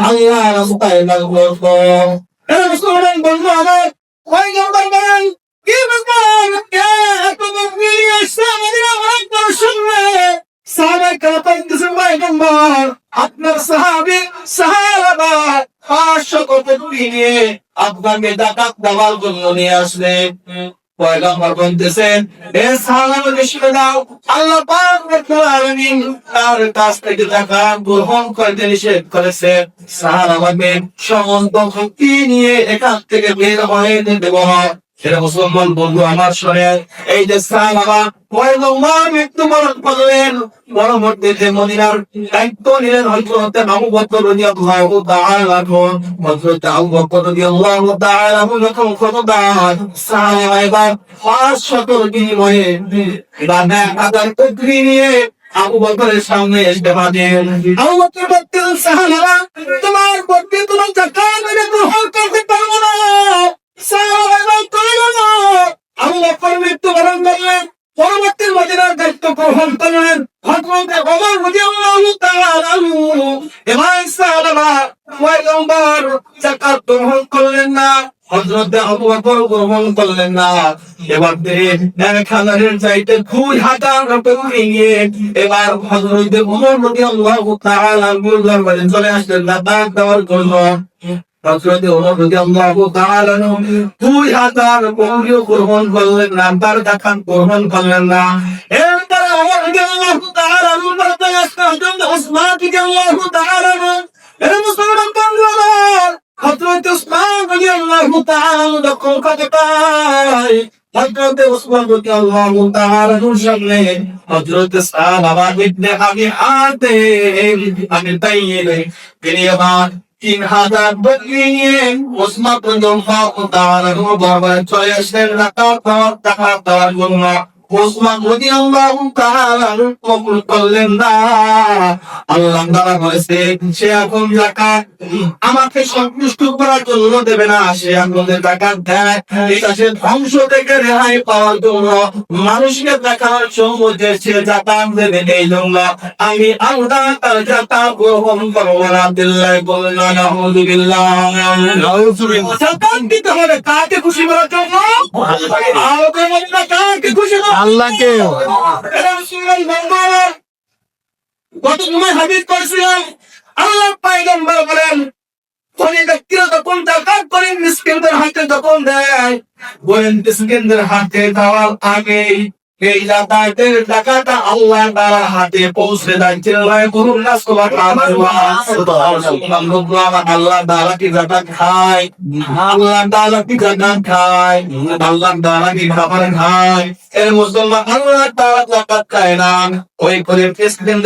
আল্লাহ রাস্তায় লাগলো। মুসলমান বন্ধু আমার পয়গম্বর বলেন কি মুসলমান কে তোমার নিয়ে আসছে আমাদের আমার সামনে সাহাবায়ে কেরাম কিছু পয়গম্বর আপনার সাহাবা 500 কত নিয়ে আপনাকে ডাকাত দেওয়ার জন্য নিয়ে আসলেন। পয়গম্বর বলতেছেন এ সাহাবাকে শুনে দাও আল্লাহ পাক রব্বুল আলামিন তার কাছ থেকে টাকা গ্রহণ করতে নিষেধ করেছে। সাহাবাকে সমস্ত শক্তি নিয়ে এখান থেকে বের হয়ে যেতে বলো। সেটা মুসলমান বন্ধু আমার শুনে এই যে সাহাবা পয়গম্বর মৃত্যুবরণ করলেন, পরবর্তীতে মদিনার দায়িত্ব নিলেন হযরত আবু বকর রাদিয়াল্লাহু তাআলা আনহু। হযরত আবু বকর রাদিয়াল্লাহু তাআলা আনহু যখন খোদাদার সাহাবা এবার 500 বিনিময়ে বাদার টুকরি নিয়ে আবু বকরের সামনে এসে বাঁধেন। আবু বকর বলতেন সাহাবারা তোমার পক্ষে তোমার জাকাত গ্রহণ করতে পারবো না। সাহাবারা কইলো না। আবু বকর মৃত্যুবরণ করলেন, পরবর্তী মদিনার দায়িত্ব গ্রহণ করলেন হযরত ওমর রাদিয়াল্লাহু তাআলা আনহু। এবার সাহাবারা পয়গম্বর যাকাত গ্রহণ করলেন না, হযরত আবু বকর গ্রহণ করলেন না। এবার খানারের চাইতে 2000 টাকা নিয়ে এবার হযরত ওমর রাদিয়াল্লাহু তাআলা আনহুর দরবারে চলে আসলেন জাকাত দেওয়ার জন্য। হযরত ওমর রাদিয়াল্লাহু তাআলা আনহু 2000 পৌঁছেও গ্রহণ করলেন না, তার জাকাত গ্রহণ করলেন না। এরপরে ওমর রাদিয়াল্লাহু তাআলা আনহু বলতে আসলেন ওসমান রাদিয়াল্লাহু তাআলা আনহু এর মুসলমান বান্দা হযরত ওসমান রাদিয়াল্লাহু তাআলা আনহু যখন কথা পায় হযরত ওসমান রাদিয়াল্লাহু তাআলা আনহুর সামনে হযরত সাহাবা ইবনে আবি হাতিম আমি তাইয়ে তিনি আবার 3000 বকরি নিয়ে ওসমান রাদিয়াল্লাহু তাআলা আনহুর দরবারে চলে আসলেন টাকা দেওয়ার জন্য। ওসমান রাদিয়াল্লাহু তাআলা কবুল করলেন না। আল্লাহ তাআলা বলেছে সে এখন যাকাত আমাকে সন্তুষ্ট করার জন্য দেবে না, সে এখন যাকাত দেয় এটা সে ধ্বংস থেকে রেহাই পাওয়ার জন্য মানুষকে দেখার জন্য সে যাকাত দেবে। এই জন্য আমি আল্লাহ তার যাকাত গ্রহণ করব না। আব্দুল্লাহ বললেন আলহামদুলিল্লাহ। যাকাত দিতে হবে কাকে খুশি করার জন্য? কাকে খুশি আল্লাহকে। গত জুমায় হাদিস পড়ছিলাম আল্লাহ পয়গম্বর বলেন কোন ব্যক্তিরা যখন যাকাত করে মিসকিনদের হাতে যখন দেয় বলেন মিসকিনদের হাতে দেওয়ার আগে এই যাকাতের টাকাটা আল্লাহ তাআলার হাতে পৌঁছে দেয়। চিল্লায়ে বলুন না সুবহানাল্লাহ। আল্লাহ তাআলা কি যাকাত খায়? আল্লাহ তাআলা কি যাকাত খায়? আল্লাহ তাআলা কি খাবার খায়? এর মুসলমান আল্লাহ তাআলা যাকাত খায় না। ওই করে মিসকিনদের